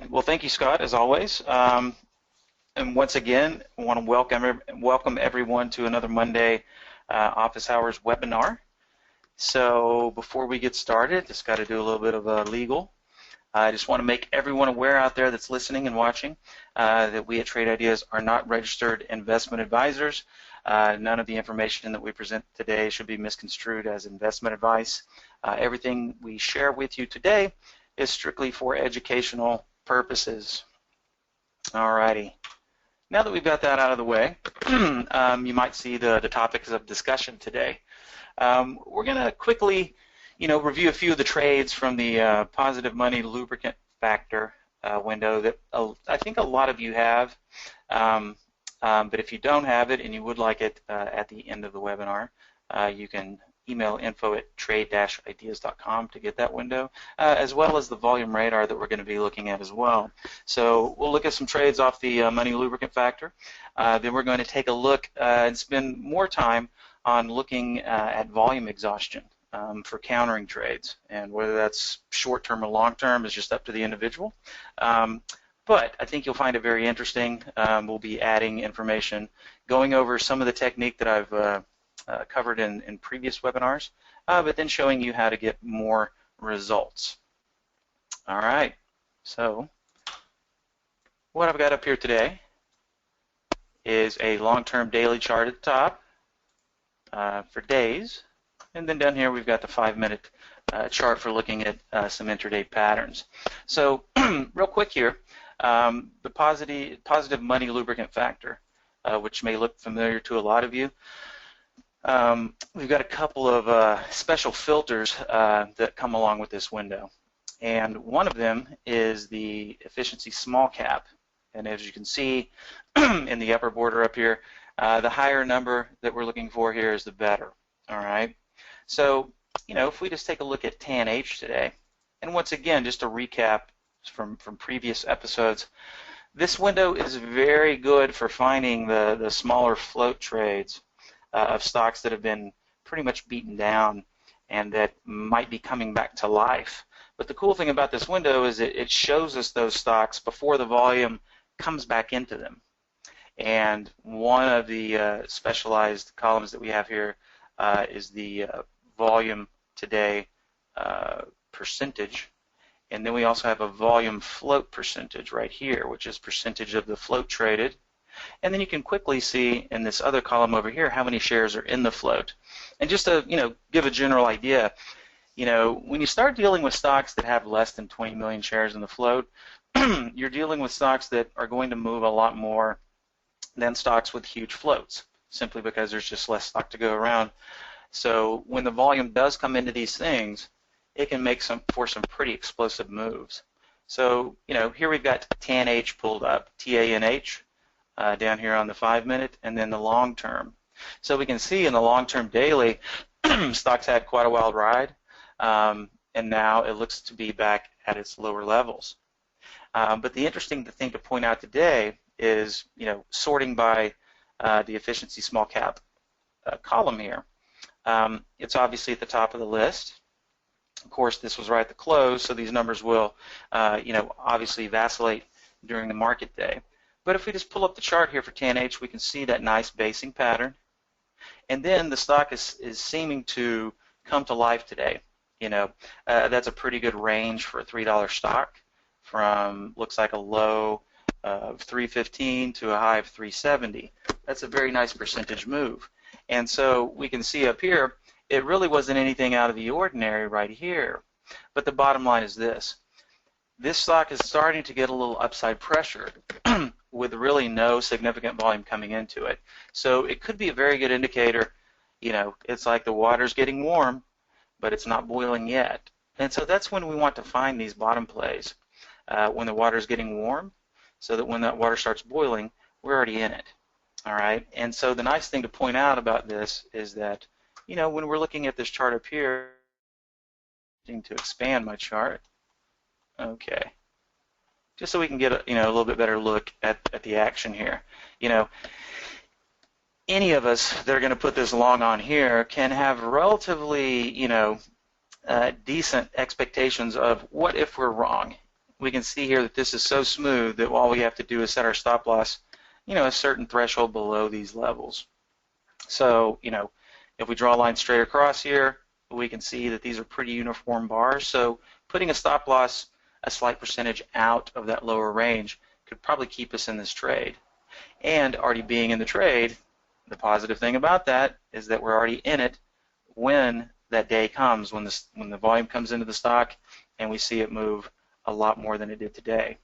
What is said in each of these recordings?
Well, thank you, Scott, as always. And once again, I want to welcome everyone to another Monday Office Hours webinar. So before we get started, just got to do a little bit of legal. I just want to make everyone aware out there that's listening and watching that we at Trade Ideas are not registered investment advisors. None of the information that we present today should be misconstrued as investment advice. Everything we share with you today is strictly for educational purposes. Alrighty. Now that we've got that out of the way, you might see the topics of discussion today. We're going to quickly, review a few of the trades from the positive money lubricant factor window that I think a lot of you have. But if you don't have it and you would like it at the end of the webinar, you can email info@trade-ideas.com to get that window, as well as the volume radar that we're going to be looking at as well. So we'll look at some trades off the money lubricant factor. Then we're going to take a look and spend more time on looking at volume exhaustion for countering trades, and whether that's short-term or long-term is just up to the individual. But I think you'll find it very interesting. We'll be adding information, going over some of the technique that I've covered in previous webinars, but then showing you how to get more results. All right, so what I've got up here today is a long-term daily chart at the top for days, and then down here we've got the 5-minute chart for looking at some intraday patterns. So real quick here, the positive money lubricant factor, which may look familiar to a lot of you. We've got a couple of special filters that come along with this window, and one of them is the efficiency small cap, and as you can see in the upper border up here, the higher number that we're looking for here is the better. All right, so if we just take a look at TANH today, and once again, just to recap from previous episodes, this window is very good for finding the smaller float trades of stocks that have been pretty much beaten down and that might be coming back to life. But the cool thing about this window is it shows us those stocks before the volume comes back into them. And one of the specialized columns that we have here is the volume today percentage. And then we also have a volume float percentage right here, which is percentage of the float traded. And then you can quickly see in this other column over here how many shares are in the float. And just to give a general idea, when you start dealing with stocks that have less than 20 million shares in the float, you're dealing with stocks that are going to move a lot more than stocks with huge floats, simply because there's just less stock to go around. So when the volume does come into these things, it can make for some pretty explosive moves. So here we've got TANH pulled up, TANH. Down here on the 5-minute, and then the long term. So we can see in the long term daily, stocks had quite a wild ride, and now it looks to be back at its lower levels. But the interesting thing to point out today is, sorting by the efficiency small cap column here. It's obviously at the top of the list. Of course, this was right at the close, so these numbers will, obviously vacillate during the market day. But if we just pull up the chart here for TANH, we can see that nice basing pattern. And then the stock is seeming to come to life today. That's a pretty good range for a $3 stock, from looks like a low of 315 to a high of 370. That's a very nice percentage move. And so we can see up here, it really wasn't anything out of the ordinary right here. But the bottom line is this. This stock is starting to get a little upside pressure with really no significant volume coming into it. So it could be a very good indicator. It's like the water's getting warm, but it's not boiling yet. And so that's when we want to find these bottom plays, when the water's getting warm, so that when that water starts boiling, we're already in it. All right. And so the nice thing to point out about this is that, when we're looking at this chart up here, to expand my chart. Okay. Just so we can get a little bit better look at the action here. Any of us that are going to put this long on here can have relatively decent expectations of what if we're wrong. we can see here that this is so smooth that all we have to do is set our stop loss, a certain threshold below these levels. So, if we draw a line straight across here, we can see that these are pretty uniform bars. So putting a stop loss a slight percentage out of that lower range could probably keep us in this trade. And already being in the trade, the positive thing about that is that we're already in it when that day comes, when the volume comes into the stock and we see it move a lot more than it did today.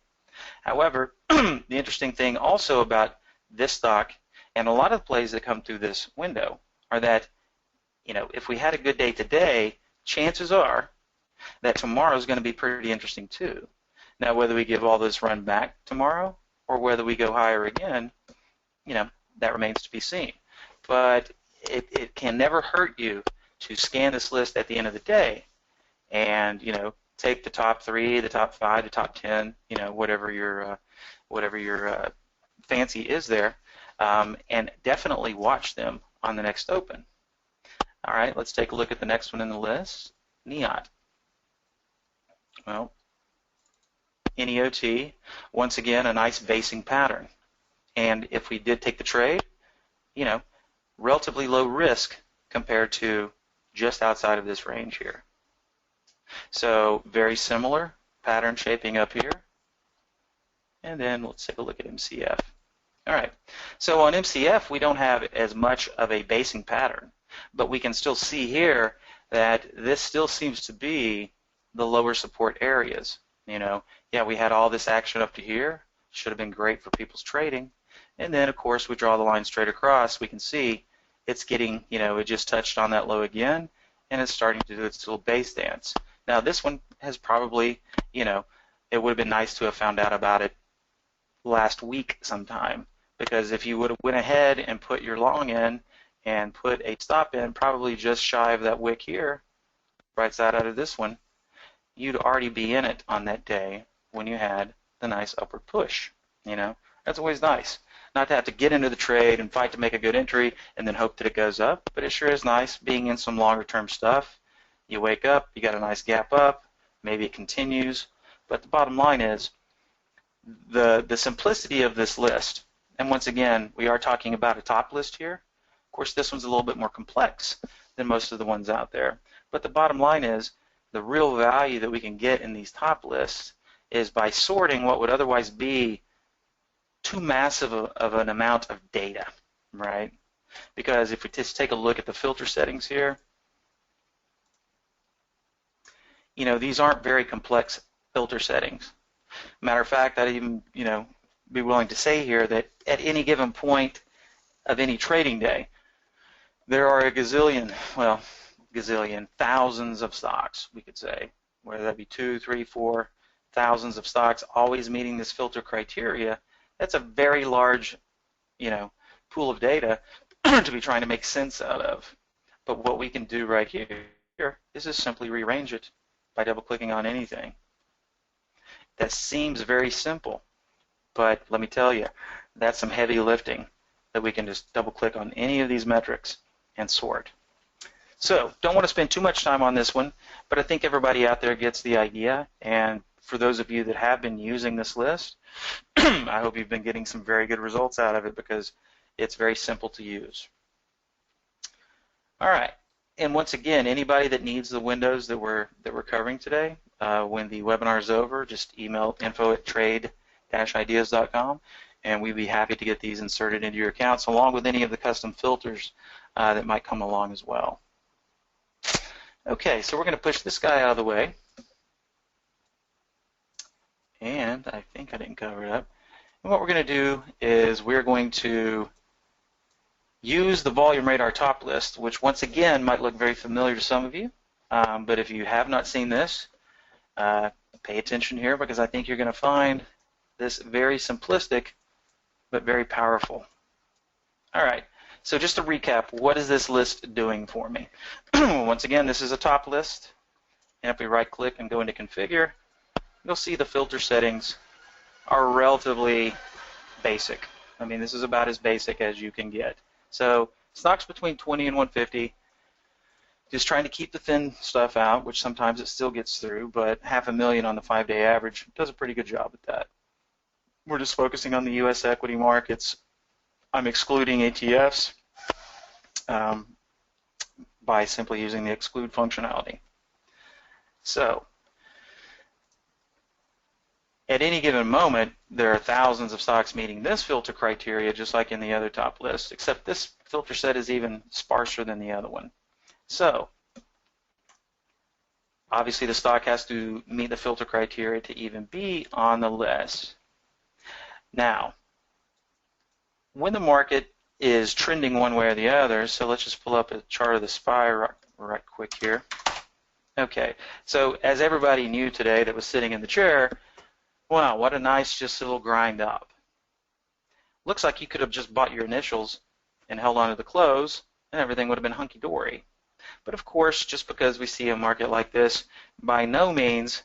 However, the interesting thing also about this stock and a lot of the plays that come through this window are that, if we had a good day today, chances are that tomorrow is going to be pretty interesting too. Now, whether we give all this run back tomorrow or whether we go higher again, that remains to be seen. But it can never hurt you to scan this list at the end of the day and, take the top 3, the top 5, the top 10, whatever your fancy is there, and definitely watch them on the next open. All right, let's take a look at the next one in the list, NEOT. Well, NEOT, once again, a nice basing pattern. And if we did take the trade, relatively low risk compared to just outside of this range here. So very similar pattern shaping up here. And then let's take a look at MCF. All right, so on MCF, we don't have as much of a basing pattern, but we can still see here that this still seems to be the lower support areas. Yeah, we had all this action up to here. Should have been great for people's trading. And then, of course, we draw the line straight across. We can see it's getting, it just touched on that low again, and it's starting to do its little base dance. Now, this one has probably, it would have been nice to have found out about it last week sometime, because if you would have went ahead and put your long in and put a stop in probably just shy of that wick here, right side out of this one, you'd already be in it on that day when you had the nice upward push. That's always nice. Not to have to get into the trade and fight to make a good entry and then hope that it goes up, but it sure is nice being in some longer term stuff. You wake up, you got a nice gap up, maybe it continues, but the bottom line is the simplicity of this list, and once again, we are talking about a top list here. Of course, this one's a little bit more complex than most of the ones out there, but the bottom line is the real value that we can get in these top lists is by sorting what would otherwise be too massive of an amount of data, right? Because if we just take a look at the filter settings here, these aren't very complex filter settings. Matter of fact, I'd even, be willing to say here that at any given point of any trading day, there are a gazillion, thousands of stocks, we could say, whether that be 2, 3, 4, thousands of stocks always meeting this filter criteria. That's a very large, pool of data to be trying to make sense out of. But what we can do right here is just simply rearrange it by double-clicking on anything. That seems very simple, but let me tell you, that's some heavy lifting that we can just double-click on any of these metrics and sort. So, don't want to spend too much time on this one, but I think everybody out there gets the idea, and for those of you that have been using this list, I hope you've been getting some very good results out of it because it's very simple to use. All right, and once again, anybody that needs the windows that we're covering today, when the webinar is over, just email info@trade-ideas.com, and we'd be happy to get these inserted into your accounts along with any of the custom filters that might come along as well. Okay, so we're going to push this guy out of the way. And I think I didn't cover it up. And what we're going to do is we're going to use the volume radar top list, which once again might look very familiar to some of you. But if you have not seen this, pay attention here because I think you're going to find this very simplistic but very powerful. All right, so just to recap, what is this list doing for me? Once again, this is a top list. And if we right-click and go into Configure, you'll see the filter settings are relatively basic. I mean, this is about as basic as you can get. So stocks between 20 and 150, just trying to keep the thin stuff out, which sometimes it still gets through, but 500,000 on the 5-day average does a pretty good job at that. We're just focusing on the U.S. equity markets. I'm excluding ETFs by simply using the exclude functionality. So at any given moment, there are thousands of stocks meeting this filter criteria, just like in the other top list, except this filter set is even sparser than the other one. So obviously the stock has to meet the filter criteria to even be on the list. Now, when the market is trending one way or the other, so let's just pull up a chart of the SPY right quick here. Okay, so as everybody knew today that was sitting in the chair, wow, what a nice just little grind up. Looks like you could have just bought your initials and held on to the close, and everything would have been hunky-dory. But of course, just because we see a market like this, by no means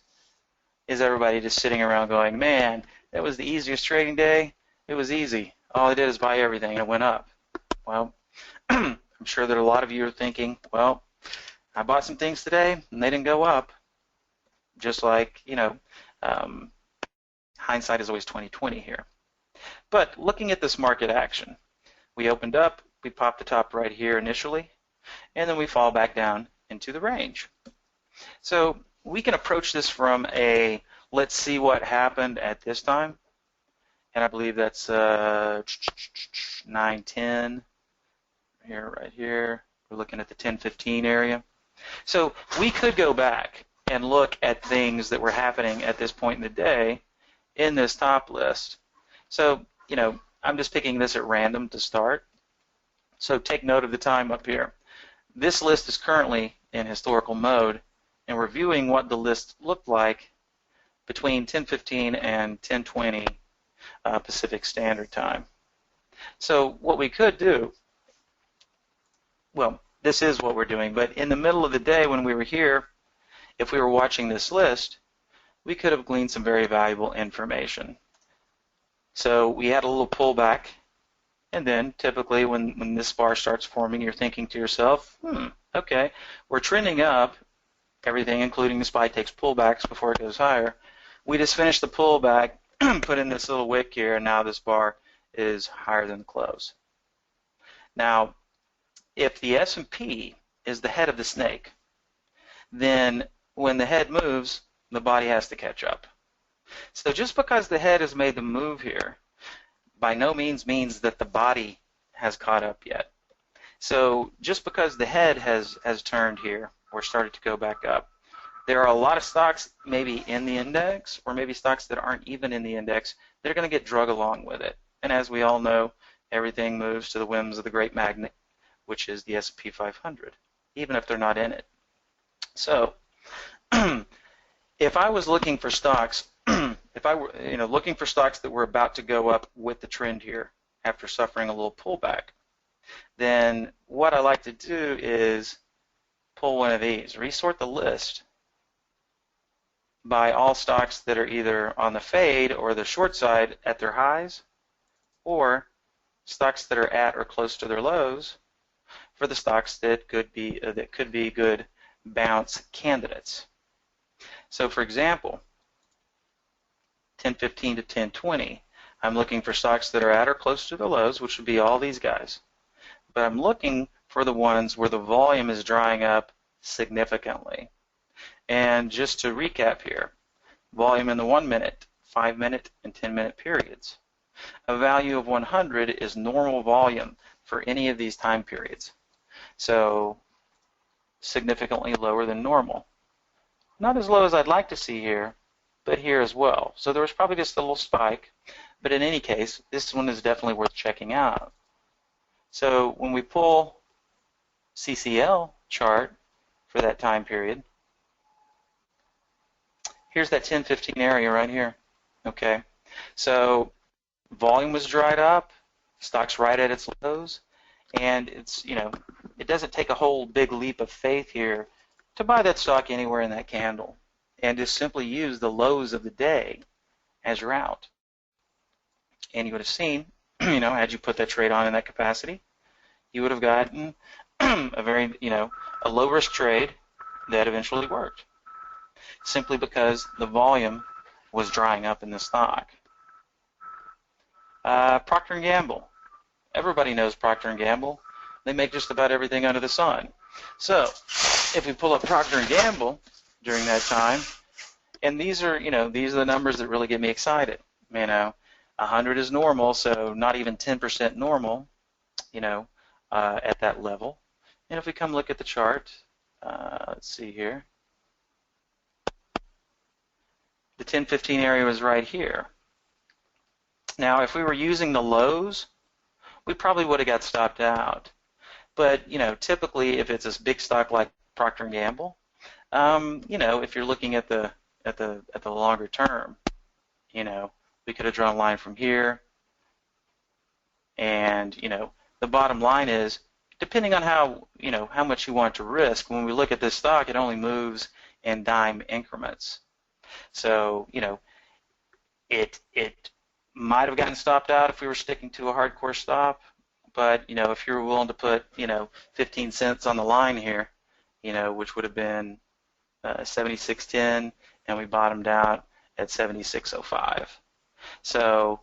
is everybody just sitting around going, man, that was the easiest trading day. It was easy. All I did is buy everything and it went up. Well, I'm sure that a lot of you are thinking, well, I bought some things today and they didn't go up. Just like, you know, hindsight is always 20/20 here. But looking at this market action, we opened up, we popped the top right here initially, and then we fall back down into the range. So we can approach this from a let's see what happened at this time, and I believe that's 9:10 here, right here. We're looking at the 10:15 area. So we could go back and look at things that were happening at this point in the day in this top list. So, you know, I'm just picking this at random to start. So take note of the time up here. This list is currently in historical mode, and we're viewing what the list looked like between 10:15 and 10:20 Pacific Standard Time. So what we could do, well, this is what we're doing, but in the middle of the day when we were here, if we were watching this list, we could have gleaned some very valuable information. So we had a little pullback, and then typically when this bar starts forming, you're thinking to yourself, okay, we're trending up. Everything, including the SPY, takes pullbacks before it goes higher. We just finished the pullback, put in this little wick here, and now this bar is higher than the close. Now, if the S&P is the head of the snake, then when the head moves, the body has to catch up. So just because the head has made the move here, by no means that the body has caught up yet. So just because the head has turned here or started to go back up, there are a lot of stocks maybe in the index or maybe stocks that aren't even in the index that are going to get drug along with it. And as we all know, everything moves to the whims of the great magnet, which is the S&P 500, even if they're not in it. So if I was looking for stocks, if I were looking for stocks that were about to go up with the trend here after suffering a little pullback, then what I like to do is pull one of these, resort the list by all stocks that are either on the fade or the short side at their highs, or stocks that are at or close to their lows for the stocks that could be good bounce candidates. So for example, 10:15 to 10:20, I'm looking for stocks that are at or close to the lows, which would be all these guys. But I'm looking for the ones where the volume is drying up significantly. And just to recap here, volume in the 1 minute, 5 minute, and 10-minute periods. A value of 100 is normal volume for any of these time periods. So significantly lower than normal. Not as low as I'd like to see here, but here as well. So there was probably just a little spike, but in any case, this one is definitely worth checking out. So when we pull CCL chart for that time period, here's that 10:15 area right here. Okay, so volume was dried up, stock's right at its lows, and it's, it doesn't take a whole big leap of faith here to buy that stock anywhere in that candle, and just simply use the lows of the day as your out. And you would have seen, had you put that trade on in that capacity, you would have gotten a very, a low risk trade that eventually worked, simply because the volume was drying up in the stock. Procter & Gamble. Everybody knows Procter & Gamble. They make just about everything under the sun. So if we pull up Procter & Gamble during that time, and these are the numbers that really get me excited. 100 is normal, so not even 10% normal, at that level. And if we come look at the chart, let's see here. The 10-15 area was right here. Now, if we were using the lows, we probably would have got stopped out. But, typically, if it's a big stock like Procter & Gamble, if you're looking at the longer term, we could have drawn a line from here. And, the bottom line is, depending on how much you want to risk, when we look at this stock, it only moves in dime increments. So, it might have gotten stopped out if we were sticking to a hardcore stop, but if you're willing to put 15 cents on the line here, which would have been 76.10, and we bottomed out at 76.05. So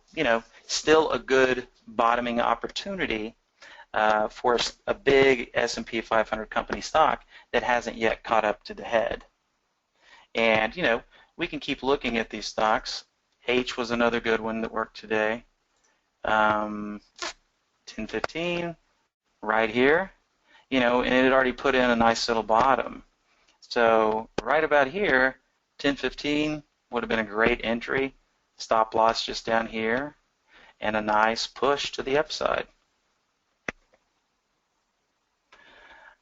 still a good bottoming opportunity for a big S&P 500 company stock that hasn't yet caught up to the head. And we can keep looking at these stocks. H was another good one that worked today. 10-15 right here, and it had already put in a nice little bottom. So right about here, 10-15 would have been a great entry. Stop loss just down here, and a nice push to the upside.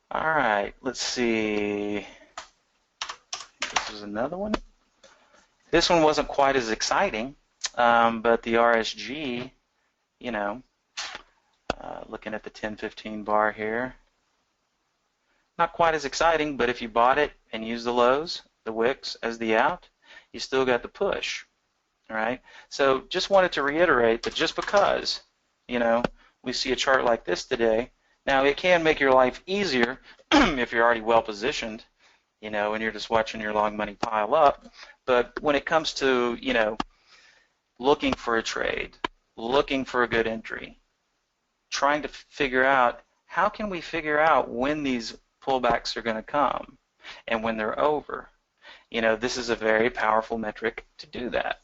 All right, let's see. This is another one. This one wasn't quite as exciting, but the RSG, looking at the 10-15 bar here, not quite as exciting, but if you bought it and used the lows, the wicks as the out, you still got the push. All right. So just wanted to reiterate that just because, we see a chart like this today, now it can make your life easier if you're already well positioned, and you're just watching your long money pile up. But when it comes to, looking for a trade, looking for a good entry, trying to figure out how can we figure out when these pullbacks are going to come and when they're over, this is a very powerful metric to do that.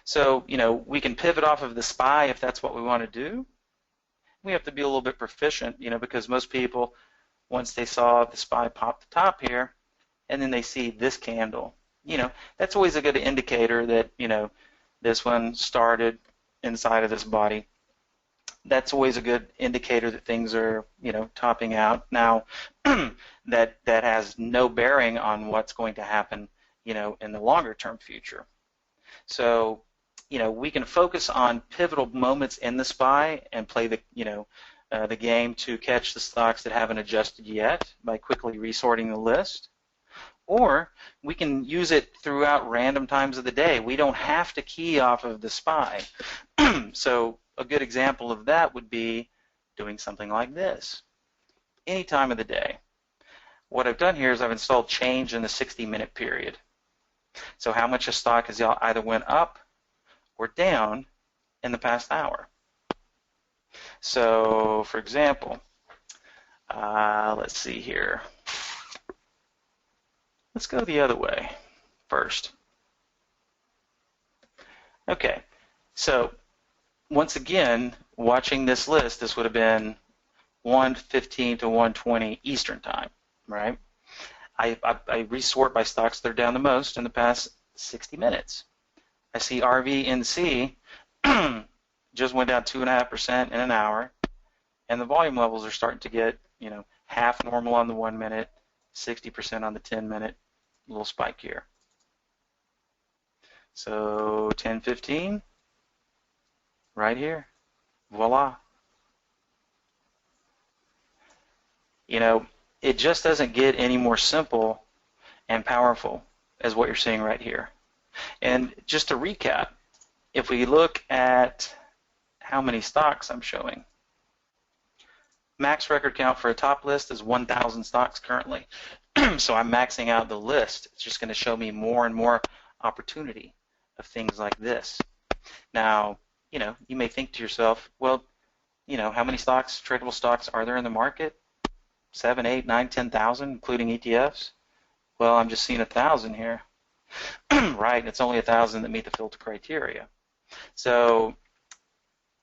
So, we can pivot off of the SPY if that's what we want to do. We have to be a little bit proficient, because most people, once they saw the SPY pop the top here, and then they see this candle, that's always a good indicator that, this one started inside of this body. That's always a good indicator that things are, topping out. Now, that has no bearing on what's going to happen, in the longer term future. So, we can focus on pivotal moments in the SPY and play the game to catch the stocks that haven't adjusted yet by quickly resorting the list. Or we can use it throughout random times of the day. We don't have to key off of the SPY. So a good example of that would be doing something like this. Any time of the day. What I've done here is I've installed change in the 60-minute period. So how much a stock has either went up or down in the past hour. So, for example, let's see here. Let's go the other way first. Okay, so once again, watching this list, this would have been 1:15 to 1:20 Eastern time, right? I resort by stocks that are down the most in the past 60 minutes. I see RVNC just went down 2.5% in an hour, and the volume levels are starting to get, half normal on the 1 minute, 60% on the 10-minute, little spike here. So 10:15, right here, voila. It just doesn't get any more simple and powerful as what you're seeing right here. And just to recap, if we look at how many stocks I'm showing, Max record count for a top list is 1,000 stocks currently. So I'm maxing out the list. It's just going to show me more and more opportunity of things like this. Now, you may think to yourself, well, how many stocks, tradable stocks, are there in the market? 7, 8, 9, 10,000, including ETFs? Well, I'm just seeing 1,000 here. Right, and it's only 1,000 that meet the filter criteria. So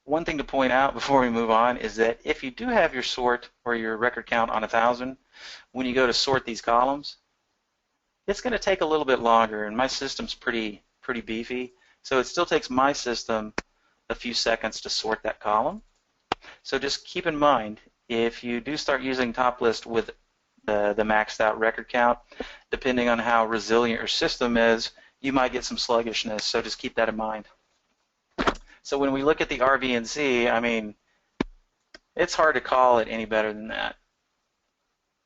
one thing to point out before we move on is that if you do have your sort or your record count on 1,000, when you go to sort these columns, it's going to take a little bit longer, and my system's pretty beefy, so it still takes my system a few seconds to sort that column. So just keep in mind, if you do start using top list with the maxed out record count, depending on how resilient your system is, you might get some sluggishness, so just keep that in mind. So when we look at the RVNC, I mean, it's hard to call it any better than that.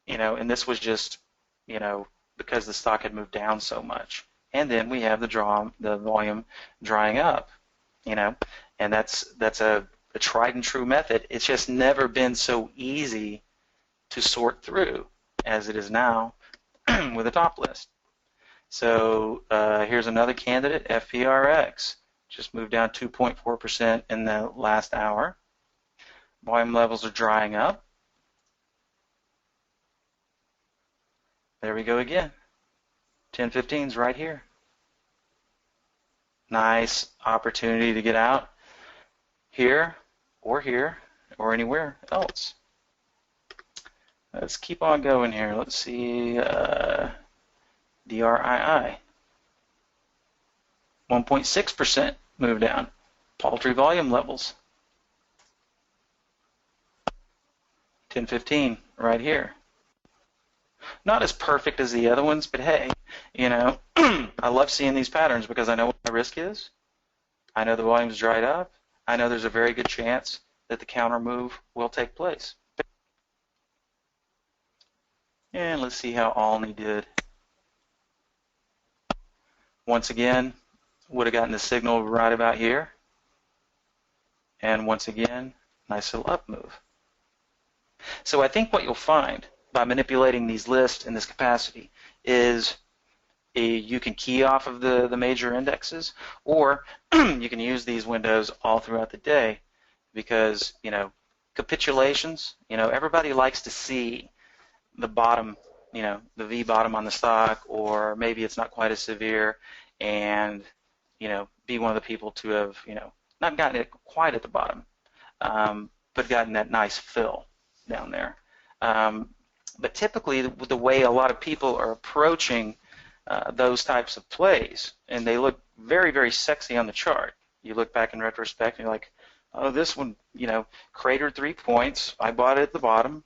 And this was just, because the stock had moved down so much. And then we have the volume drying up, and that's a tried and true method. It's just never been so easy to sort through as it is now with a top list. So here's another candidate, FPRX. Just moved down 2.4% in the last hour. Volume levels are drying up. There we go again. 1015's right here. Nice opportunity to get out here or anywhere else. Let's keep on going here. Let's see, DRII. 1.6% move down. Paltry volume levels. 1015 right here. Not as perfect as the other ones, but hey, I love seeing these patterns because I know what my risk is. I know the volume's dried up. I know there's a very good chance that the counter move will take place. And let's see how Alney did. Once again, would have gotten the signal right about here. And once again, nice little up move. So I think what you'll find by manipulating these lists in this capacity is you can key off of the major indexes, or you can use these windows all throughout the day because, capitulations, everybody likes to see the bottom, the V bottom on the stock, or maybe it's not quite as severe, and, be one of the people to have, not gotten it quite at the bottom, but gotten that nice fill down there. But typically, the way a lot of people are approaching those types of plays, and they look very, very sexy on the chart. You look back in retrospect, and you're like, oh, this one, cratered 3 points. I bought it at the bottom.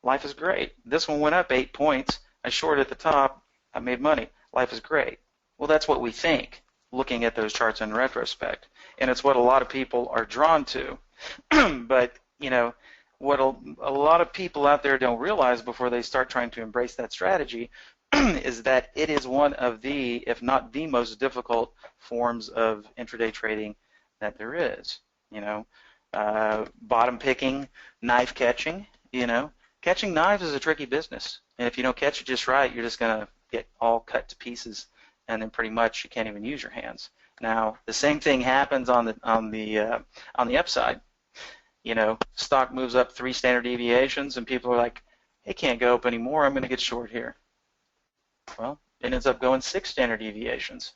Life is great. This one went up 8 points. I shorted at the top. I made money. Life is great. Well, that's what we think, looking at those charts in retrospect, and it's what a lot of people are drawn to. But, what a lot of people out there don't realize before they start trying to embrace that strategy is that it is one of the, if not the most difficult forms of intraday trading that there is. Bottom picking, knife catching, catching knives is a tricky business. And if you don't catch it just right, you're just going to get all cut to pieces, and then pretty much you can't even use your hands. Now, the same thing happens on the upside. Stock moves up 3 standard deviations, and people are like, it can't go up anymore, I'm going to get short here. Well, it ends up going 6 standard deviations.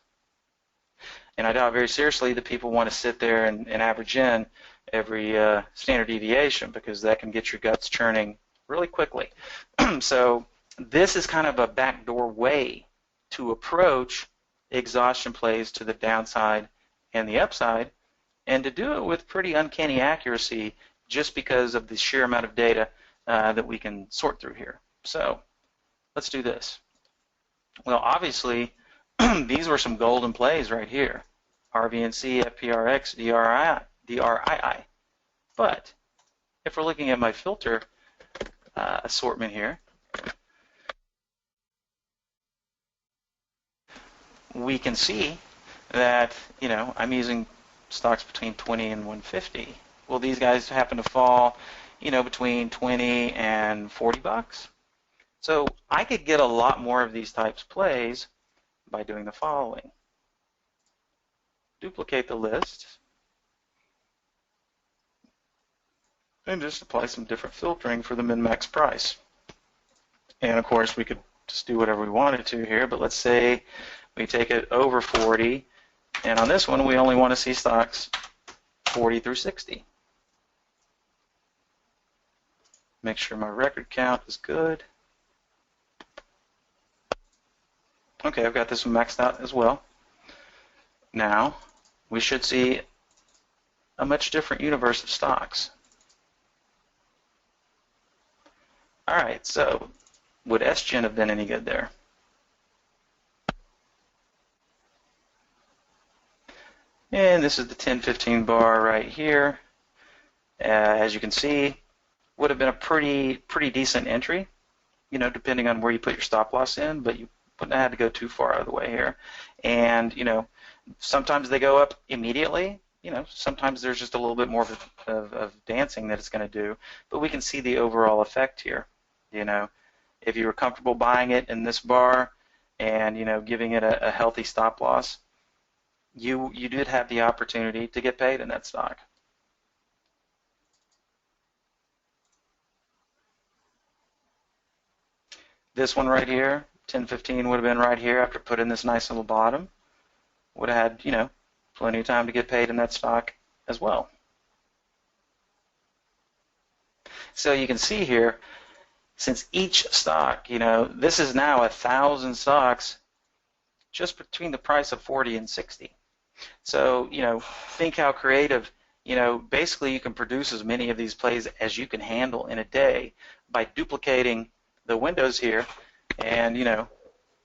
And I doubt very seriously that people want to sit there and average in every standard deviation, because that can get your guts churning really quickly. So this is kind of a backdoor way to approach exhaustion plays to the downside and the upside, and to do it with pretty uncanny accuracy just because of the sheer amount of data that we can sort through here. So let's do this. Well, obviously, these were some golden plays right here. RVNC, FPRX, DRII. But if we're looking at my filter assortment here, we can see that, I'm using stocks between 20 and 150. Well, these guys happen to fall, between 20 and 40 bucks. So I could get a lot more of these types of plays by doing the following. Duplicate the list and just apply some different filtering for the min-max price. And of course, we could just do whatever we wanted to here, but let's say we take it over 40, and on this one, we only want to see stocks 40 through 60. Make sure my record count is good. Okay, I've got this one maxed out as well. Now, we should see a much different universe of stocks. All right, so would SGen have been any good there? And this is the 10-15 bar right here. As you can see, would have been a pretty decent entry, depending on where you put your stop loss in, but you wouldn't have had to go too far out of the way here. And, sometimes they go up immediately. Sometimes there's just a little bit more of dancing that it's going to do, but we can see the overall effect here. If you were comfortable buying it in this bar and, giving it a healthy stop loss, you did have the opportunity to get paid in that stock. This one right here, 10-15 would have been right here after putting this nice little bottom. Would have had, plenty of time to get paid in that stock as well. So you can see here, since each stock, this is now 1,000 stocks just between the price of 40 and 60. So, think how creative, basically you can produce as many of these plays as you can handle in a day by duplicating the windows here and,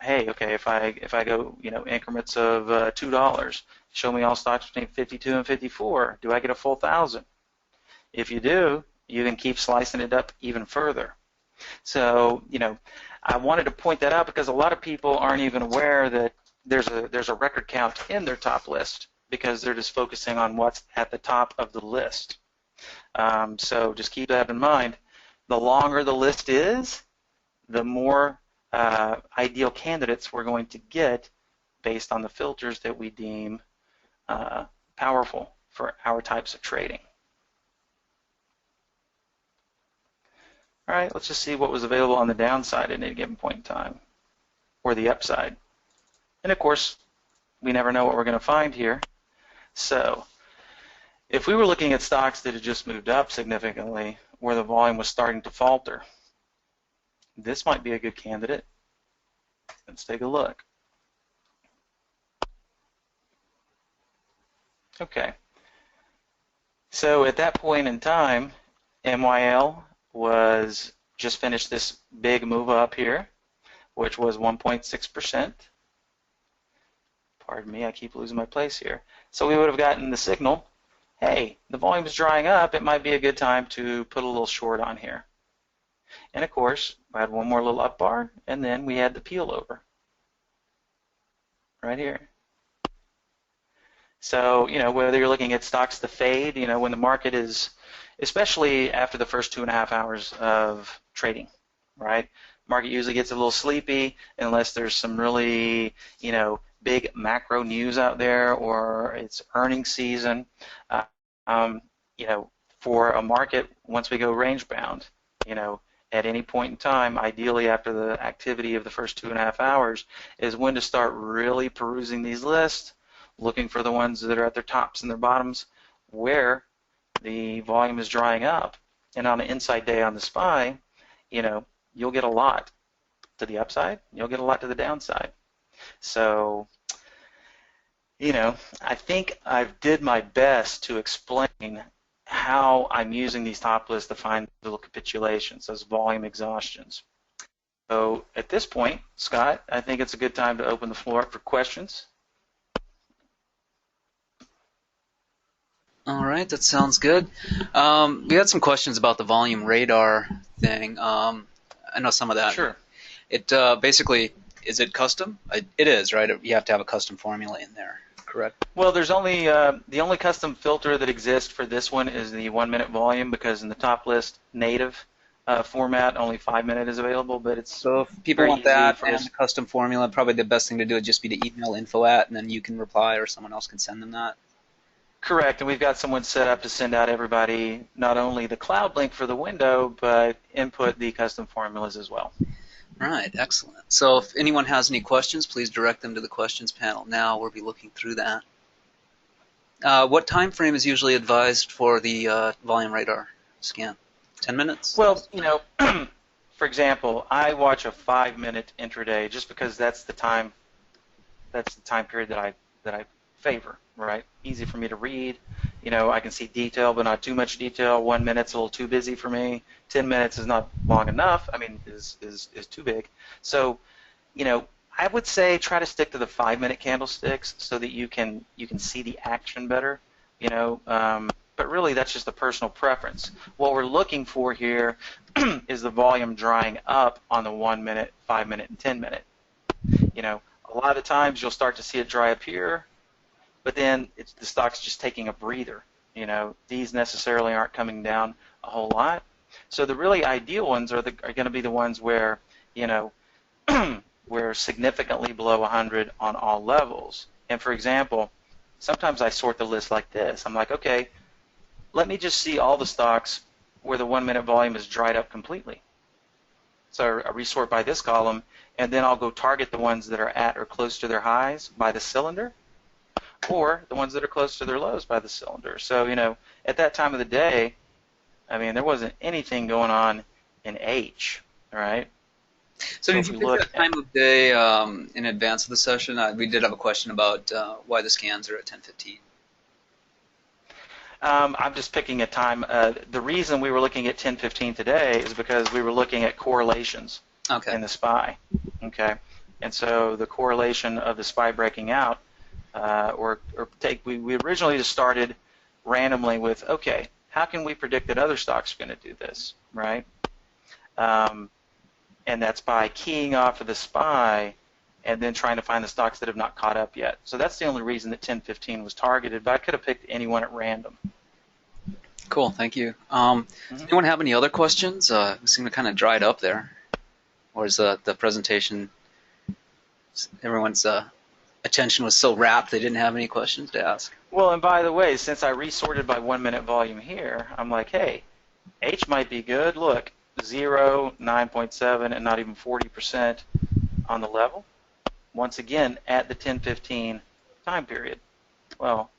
hey, okay, if I go, increments of $2, show me all stocks between 52 and 54. Do I get a full 1,000? If you do, you can keep slicing it up even further. So, I wanted to point that out because a lot of people aren't even aware that there's a record count in their top list because they're just focusing on what's at the top of the list. So just keep that in mind. The longer the list is, the more ideal candidates we're going to get based on the filters that we deem powerful for our types of trading. All right, let's just see what was available on the downside at any given point in time, or the upside. And of course, we never know what we're going to find here. So if we were looking at stocks that had just moved up significantly, where the volume was starting to falter, this might be a good candidate. Let's take a look. Okay. So at that point in time, MYL was just finished this big move up here, which was 1.6%. Pardon me, I keep losing my place here. So we would have gotten the signal, hey, the volume is drying up, it might be a good time to put a little short on here. And of course, I had one more little up bar, and then we had the peel over right here. So, whether you're looking at stocks to fade, when the market is, especially after the first 2.5 hours of trading, right? Market usually gets a little sleepy unless there's some really, big macro news out there or it's earnings season. For a market, once we go range bound, at any point in time, ideally after the activity of the first 2.5 hours, is when to start really perusing these lists, looking for the ones that are at their tops and their bottoms where the volume is drying up. And on an inside day on the SPY, you'll get a lot to the upside, you'll get a lot to the downside. So, I think I did my best to explain how I'm using these top lists to find little capitulations, those volume exhaustions. So at this point, Scott, I think it's a good time to open the floor up for questions. All right, that sounds good. We had some questions about the volume radar thing. I know some of that. Sure. It basically, is it custom? It is, right? You have to have a custom formula in there, correct? Well, there's only the only custom filter that exists for this one is the 1 minute volume, because in the top list native format only 5 minute is available, but it's So if people very want easy that for and the us. custom formula, probably the best thing to do would just be to email info at, and then you can reply or someone else can send them that. Correct, and we've got someone set up to send out everybody not only the cloud link for the window, but input the custom formulas as well. All right, excellent. So if anyone has any questions, please direct them to the questions panel now. We'll be looking through that. What time frame is usually advised for the volume radar scan? 10 minutes? Well, for example, I watch a 5 minute intraday just because that's the time period that I favor, right? Easy for me to read. I can see detail, but not too much detail. 1 minute's a little too busy for me. 10 minutes is not long enough. I mean, is too big. So, I would say try to stick to the 5 minute candlesticks so that you can see the action better. But really that's just a personal preference. What we're looking for here is the volume drying up on the 1 minute, 5 minute, and 10 minute. A lot of times you'll start to see it dry up here, but then the stock's just taking a breather. These necessarily aren't coming down a whole lot. So the really ideal ones are going to be the ones where, we're significantly below 100 on all levels. And for example, sometimes I sort the list like this. I'm like, okay, let me just see all the stocks where the 1 minute volume is dried up completely. So I resort by this column, and then I'll go target the ones that are at or close to their highs by the cylinder, or the ones that are close to their lows by the cylinder. So, at that time of the day, I mean, there wasn't anything going on in H, all right? So if did we you pick look that time of day in advance of the session? We did have a question about why the scans are at 10:15. I'm just picking a time. The reason we were looking at 10:15 today is because we were looking at correlations in the SPY. Okay, and so the correlation of the SPY breaking out, we originally just started randomly with, okay, how can we predict that other stocks are going to do this, right? And that's by keying off of the SPY and then trying to find the stocks that have not caught up yet. So that's the only reason that 10:15 was targeted, but I could have picked anyone at random. Cool, thank you. Does anyone have any other questions? We seem to kind of dried up there. Or is the presentation, everyone's attention was so rapt they didn't have any questions to ask? Well, and by the way, since I resorted by 1 minute volume here, I'm like, hey, H might be good. Look, 0, 9.7, and not even 40% on the level. Once again, at the 10:15 time period. Well,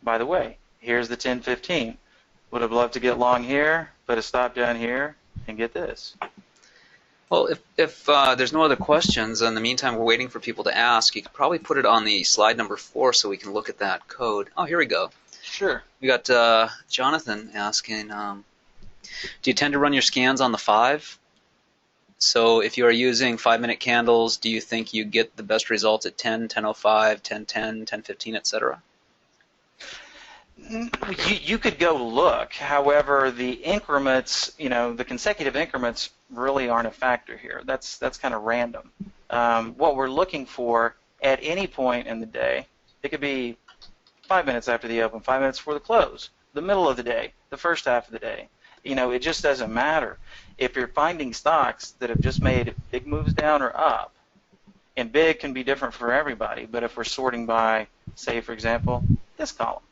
by the way, here's the 10:15. Would have loved to get long here, but a stop down here and get this. Well, if there's no other questions, in the meantime we're waiting for people to ask, you could probably put it on the slide number 4 so we can look at that code. Oh, here we go. Sure. We got Jonathan asking, do you tend to run your scans on the 5? So if you are using 5-minute candles, do you think you get the best results at 10, 10:05, 10:10, 10:15, etc.? You could go look. However, the increments, the consecutive increments really aren't a factor here. That's kind of random. What we're looking for at any point in the day, it could be 5 minutes after the open, 5 minutes before the close, the middle of the day, the first half of the day. It just doesn't matter. If you're finding stocks that have just made big moves down or up, and big can be different for everybody, but if we're sorting by, say, for example, this column,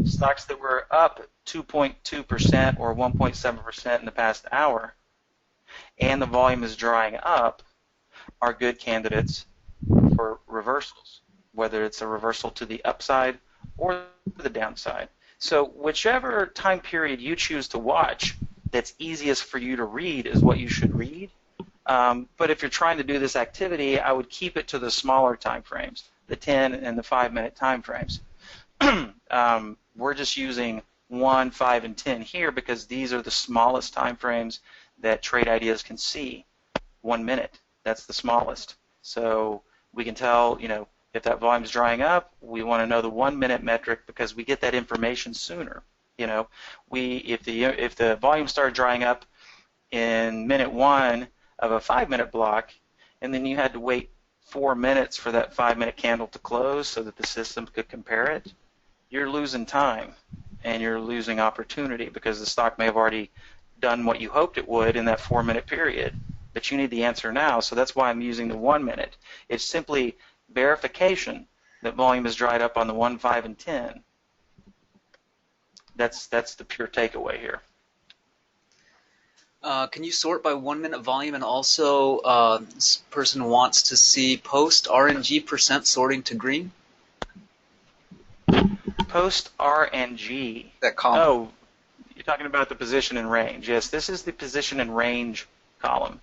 stocks that were up 2.2% or 1.7% in the past hour, and the volume is drying up, are good candidates for reversals, whether it's a reversal to the upside or the downside. So whichever time period you choose to watch that's easiest for you to read is what you should read. But if you're trying to do this activity, I would keep it to the smaller time frames, the 10 and the 5-minute time frames. We're just using 1, 5, and 10 here because these are the smallest time frames that Trade Ideas can see. 1 minute, that's the smallest. So we can tell, if that volume is drying up, we want to know the 1 minute metric because we get that information sooner. If the volume started drying up in minute 1 of a 5-minute block, and then you had to wait 4 minutes for that 5-minute candle to close so that the system could compare it, you're losing time and you're losing opportunity because the stock may have already done what you hoped it would in that 4-minute period. But you need the answer now, so that's why I'm using the 1 minute. It's simply verification that volume is dried up on the 1, 5, and 10. That's the pure takeaway here. Can you sort by 1 minute volume? And also, this person wants to see post RNG percent sorting to green. Post RNG. That column. Oh, you're talking about the position and range. Yes, this is the position and range column.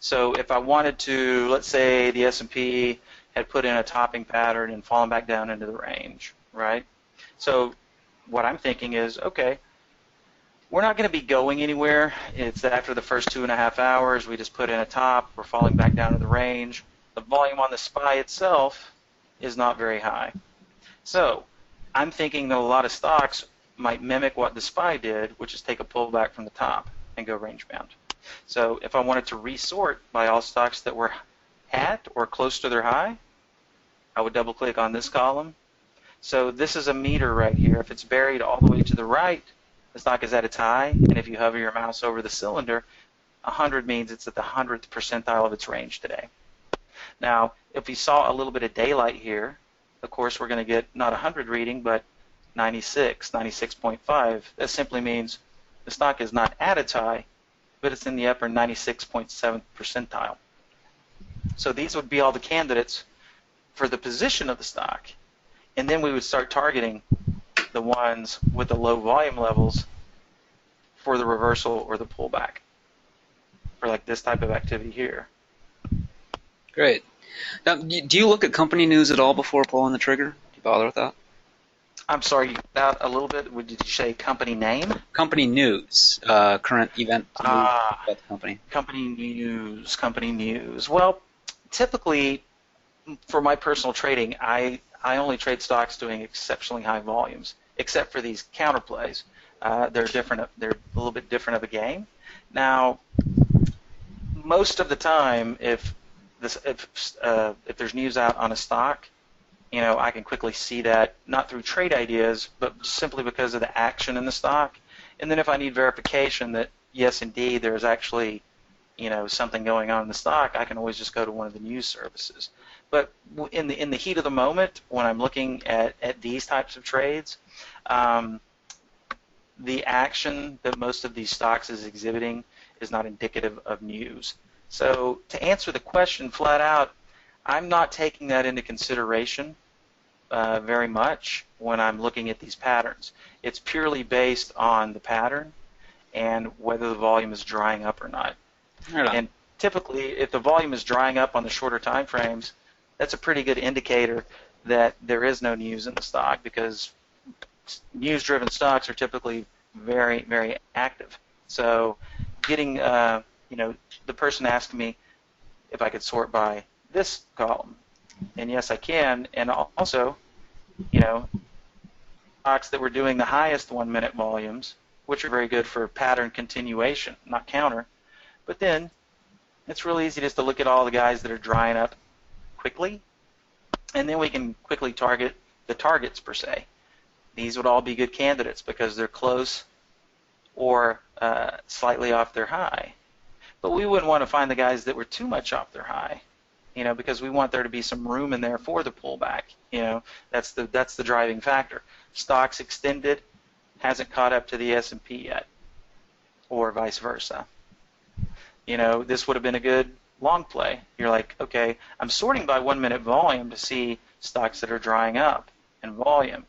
So if I wanted to, let's say the S&P had put in a topping pattern and fallen back down into the range, right? So what I'm thinking is, okay, we're not going to be going anywhere. It's after the first 2.5 hours, we just put in a top, we're falling back down to the range. The volume on the SPY itself is not very high. So I'm thinking that a lot of stocks might mimic what the SPY did, which is take a pullback from the top and go range bound. So if I wanted to resort by all stocks that were at or close to their high, I would double click on this column. So this is a meter right here. If it's buried all the way to the right, the stock is at its high, and if you hover your mouse over the cylinder, 100 means it's at the 100th percentile of its range today. Now, if we saw a little bit of daylight here, of course we're going to get not 100 reading, but 96, 96.5. That simply means the stock is not at its high, but it's in the upper 96.7th percentile. So these would be all the candidates for the position of the stock. And then we would start targeting the ones with the low volume levels for the reversal or the pullback for like this type of activity here. Great. Now, do you look at company news at all before pulling the trigger? Do you bother with that? I'm sorry, you got a little bit. Did you say company name? Company news, current event news about the company. Company news. Well, typically, for my personal trading, I only trade stocks doing exceptionally high volumes, except for these counterplays. They're different. They're a little bit different of a game. Now, most of the time, if there's news out on a stock, I can quickly see that, not through trade ideas, but simply because of the action in the stock. And then if I need verification that, yes, indeed, there's actually, something going on in the stock, I can always just go to one of the news services. But in the heat of the moment, when I'm looking at these types of trades, the action that most of these stocks is exhibiting is not indicative of news. So to answer the question flat out, I'm not taking that into consideration very much when I'm looking at these patterns. It's purely based on the pattern and whether the volume is drying up or not. Right. And typically, if the volume is drying up on the shorter time frames, that's a pretty good indicator that there is no news in the stock, because news-driven stocks are typically very, very active. So getting, the person asked me if I could sort by this column. And yes, I can. And also, stocks that were doing the highest 1 minute volumes, which are very good for pattern continuation, not counter. But then it's really easy just to look at all the guys that are drying up quickly, and then we can quickly target the targets per se. These would all be good candidates because they're close or slightly off their high. But we wouldn't want to find the guys that were too much off their high, because we want there to be some room in there for the pullback. That's the driving factor. Stocks extended hasn't caught up to the S&P yet, or vice versa. This would have been a good long play. You're like, okay, I'm sorting by 1 minute volume to see stocks that are drying up in volume.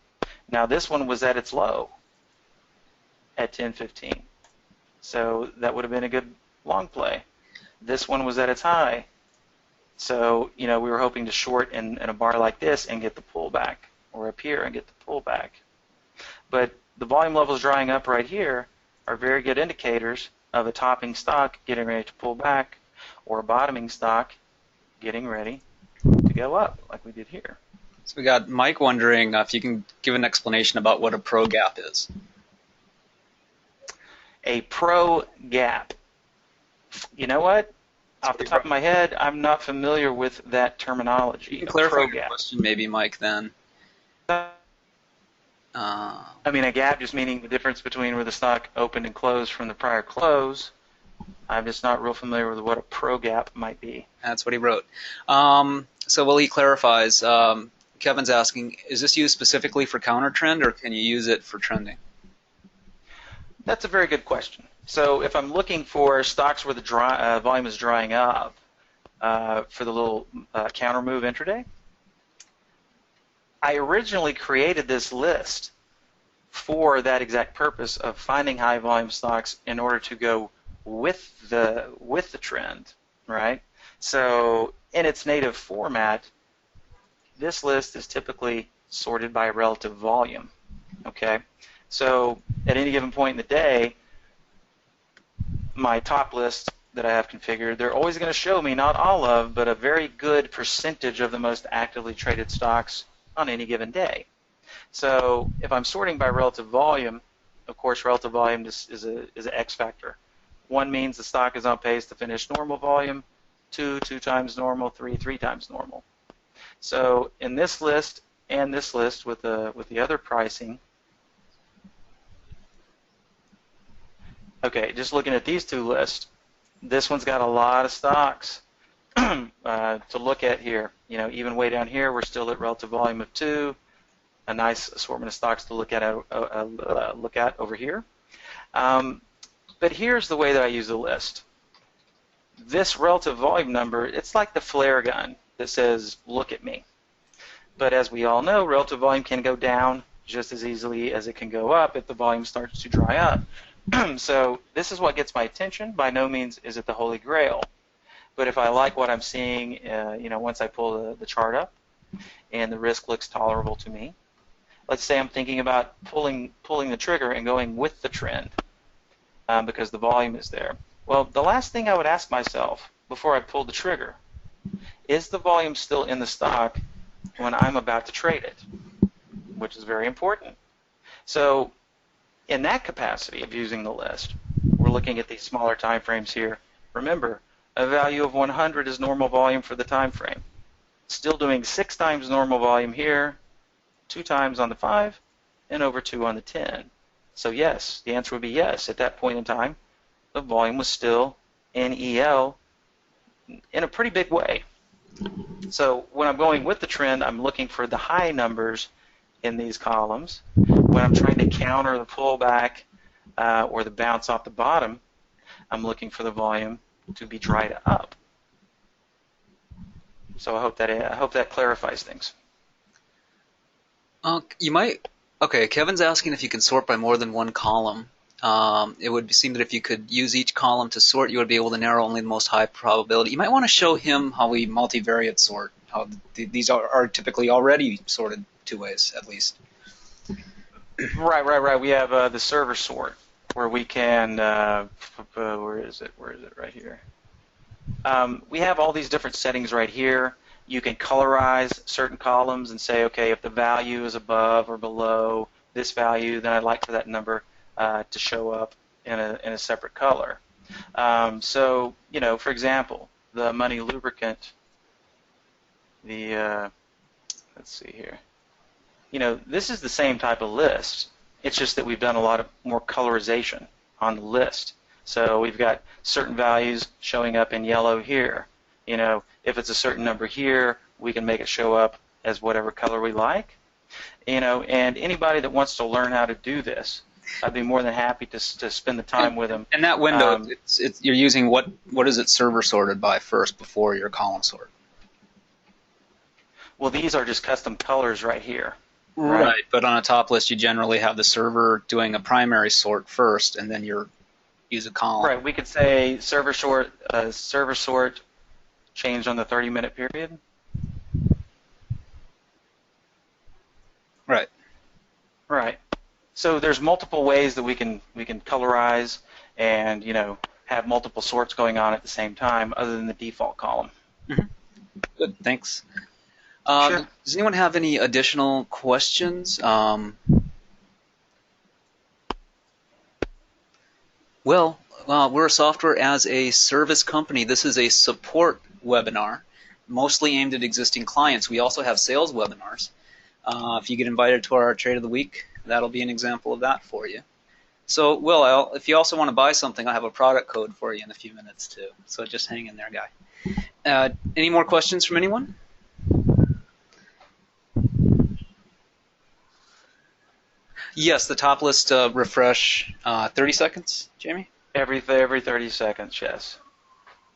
Now this one was at its low at 10:15, so that would have been a good long play. This one was at its high, so we were hoping to short in a bar like this and get the pullback, or up here and get the pullback. But the volume levels drying up right here are very good indicators of a topping stock getting ready to pull back, or a bottoming stock getting ready to go up, like we did here. So we got Mike wondering if you can give an explanation about what a pro gap is. A pro gap. You know what? Off the top of my head, I'm not familiar with that You terminology, can a clarify pro your gap. question, maybe, Mike. Then. Uh, I mean, a gap just meaning the difference between where the stock opened and closed from the prior close. I'm just not real familiar with what a pro gap might be. That's what he wrote. So while he clarifies, Kevin's asking, is this used specifically for counter trend, or can you use it for trending? That's a very good question. So if I'm looking for stocks where the volume is drying up for the little counter move intraday, I originally created this list for that exact purpose of finding high volume stocks in order to go with the trend, right? So in its native format, this list is typically sorted by relative volume. Okay, so at any given point in the day, my top list that I have configured, they're always going to show me not all of, but a very good percentage of the most actively traded stocks on any given day. So if I'm sorting by relative volume, of course, relative volume is an X factor. 1 means the stock is on pace to finish normal volume, 2 times normal, 3 times normal. So in this list and this list with the other pricing, okay, just looking at these two lists, this one's got a lot of stocks to look at here. You know, even way down here, we're still at relative volume of 2. A nice assortment of stocks to look at over here. But here's the way that I use the list. This relative volume number, it's like the flare gun that says, look at me. But as we all know, relative volume can go down just as easily as it can go up if the volume starts to dry up. So this is what gets my attention. By no means is it the holy grail. But if I like what I'm seeing, once I pull the chart up and the risk looks tolerable to me, let's say I'm thinking about pulling the trigger and going with the trend because the volume is there. Well, the last thing I would ask myself before I pull the trigger, is the volume still in the stock when I'm about to trade it, which is very important. So in that capacity of using the list, we're looking at these smaller time frames here. Remember, a value of 100 is normal volume for the time frame. Still doing 6 times normal volume here, 2 times on the 5, and over 2 on the 10. So yes, the answer would be yes. At that point in time, the volume was still NEL in a pretty big way. So when I'm going with the trend, I'm looking for the high numbers in these columns. When I'm trying to counter the pullback or the bounce off the bottom, I'm looking for the volume to be dried up. So I hope that clarifies things. You might. Okay, Kevin's asking if you can sort by more than one column. It would seem that if you could use each column to sort, you would be able to narrow only the most high probability. You might want to show him how we multivariate sort, how these are typically already sorted 2 ways, at least. Right. We have the server sort where we can, where is it right here? We have all these different settings right here. You can colorize certain columns and say, okay, if the value is above or below this value, then I'd like for that number to show up in a separate color. So, for example, the money lubricant, let's see here. This is the same type of list. It's just that we've done a lot of more colorization on the list. So we've got certain values showing up in yellow here. If it's a certain number here, we can make it show up as whatever color we like. And anybody that wants to learn how to do this, I'd be more than happy to spend the time with them. In that window, you're using what is it server sorted by first before your column sort? Well, these are just custom colors right here. Right, but on a top list, you generally have the server doing a primary sort first, and then you use a column. Right. We could say server sort changed on the 30-minute period. Right. Right. So there's multiple ways that we can colorize and have multiple sorts going on at the same time, other than the default column. Mm-hmm. Good. Thanks. Sure. Does anyone have any additional questions? Well, We're a software as a service company. This is a support webinar, mostly aimed at existing clients. We also have sales webinars. If you get invited to our Trade of the Week, that'll be an example of that for you. So, Will, if you also want to buy something, I have a product code for you in a few minutes, too. So just hang in there, guy. Any more questions from anyone? Yes, the top list refresh 30 seconds, Jamie? Every 30 seconds, yes.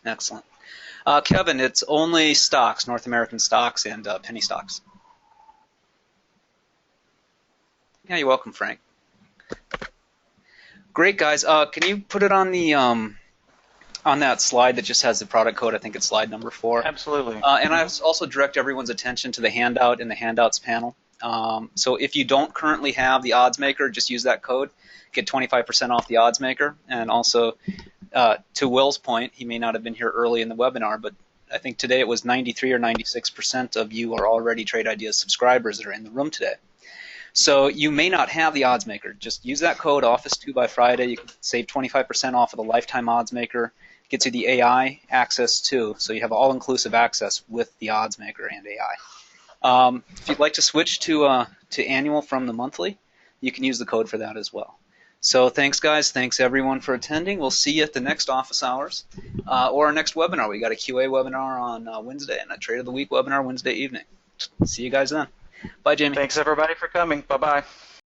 Excellent. Kevin, it's only stocks, North American stocks and penny stocks. Yeah, you're welcome, Frank. Great, guys. Can you put it on the on that slide that just has the product code? I think it's slide number 4. Absolutely. And I also direct everyone's attention to the handout in the handouts panel. So if you don't currently have the odds maker, just use that code. Get 25% off the odds maker. And also, to Will's point, he may not have been here early in the webinar, but I think today it was 93 or 96% of you are already Trade Ideas subscribers that are in the room today. So you may not have the odds maker. Just use that code Office2 by Friday. You can save 25% off of the lifetime odds maker. Gets you the AI access too. So you have all-inclusive access with the odds maker and AI. If you'd like to switch to annual from the monthly, you can use the code for that as well. So thanks, guys. Thanks, everyone, for attending. We'll see you at the next office hours or our next webinar. We got a QA webinar on Wednesday and a Trade of the Week webinar Wednesday evening. See you guys then. Bye, Jamie. Thanks, everybody, for coming. Bye-bye.